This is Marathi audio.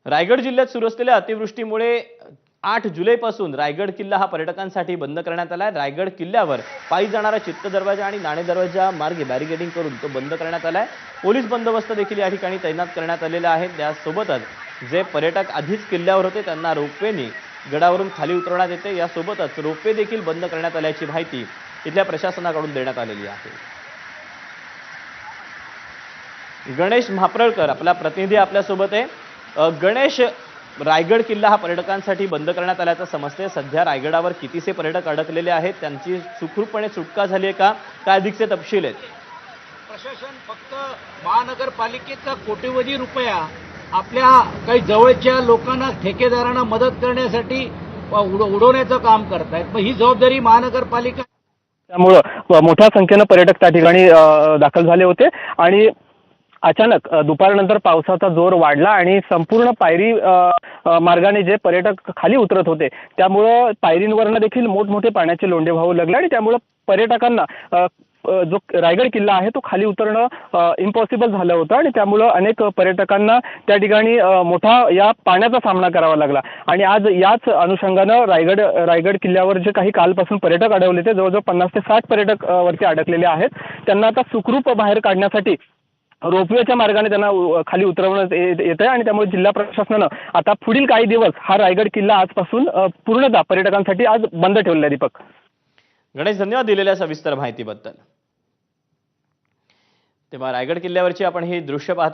रायगड जिल्ह्यात सुरू असलेल्या अतिवृष्टीमुळे 8 जुलैपासून रायगड किल्ला हा पर्यटकांसाठी बंद करण्यात आला आहे। रायगड किल्ल्यावर पायी जाणारा चित्त दरवाजा आणि नाणे दरवाजा मार्गे बॅरिकेडिंग करून तो बंद करण्यात आला आहे। पोलीस बंदोबस्त देखील या ठिकाणी तैनात करण्यात आलेला आहे। त्यासोबतच जे पर्यटक आधीच किल्ल्यावर होते त्यांना रोपवेने गडावरून खाली उतरवण्यात येते। यासोबतच रोपवे देखील बंद करण्यात आल्याची माहिती इथल्या प्रशासनाकडून देण्यात आलेली आहे। गणेश म्हाप्रळकर आपला प्रतिनिधी आपल्यासोबत आहे। गणेश, रायगड किल्ला हा पर्यटकांसाठी बंद करण्यात आल्याचं समजते। सध्या रायगडावर कितीसे पर्यटक अडकलेले आहेत, त्यांची सुखरूपपणे सुटका झाली आहे का, काय अधिकचे तपशील आहेत? प्रशासन फक्त महानगरपालिकेचा कोट्यवधी रुपया आपल्या काही जवळच्या लोकांना, ठेकेदारांना मदत करण्यासाठी उडवण्याचं काम करतायत। पण ही जबाबदारी महानगरपालिका, त्यामुळे मोठ्या संख्येने पर्यटक त्या ठिकाणी दाखल झाले होते आणि अचानक दुपारनंतर पावसाचा जोर वाढला आणि संपूर्ण पायरी मार्गाने जे पर्यटक खाली उतरत होते त्यामुळे पायरींवरनं देखील मोठमोठे पाण्याचे लोंढे वाहू लागले आणि त्यामुळे पर्यटकांना जो रायगड किल्ला आहे तो खाली उतरणं इम्पॉसिबल झालं होतं आणि त्यामुळे अनेक पर्यटकांना त्या ठिकाणी मोठा या पाण्याचा सामना करावा लागला। आणि आज याच अनुषंगानं रायगड किल्ल्यावर जे काही कालपासून पर्यटक अडवले ते जवळजवळ 50 ते 60 पर्यटक वरती अडकलेले आहेत। त्यांना आता सुखरूप बाहेर काढण्यासाठी रोपवेच्या मार्गाने त्यांना खाली उतरवण्यात येत आहे आणि त्यामुळे जिल्हा प्रशासनानं आता पुढील काही दिवस हा रायगड किल्ला आजपासून पूर्णतः पर्यटकांसाठी आज बंद ठेवलेला आहे। दीपक, गणेश, धन्यवाद दिलेल्या सविस्तर माहितीबद्दल। तेव्हा रायगड किल्ल्यावरची आपण ही दृश्य पाहतो।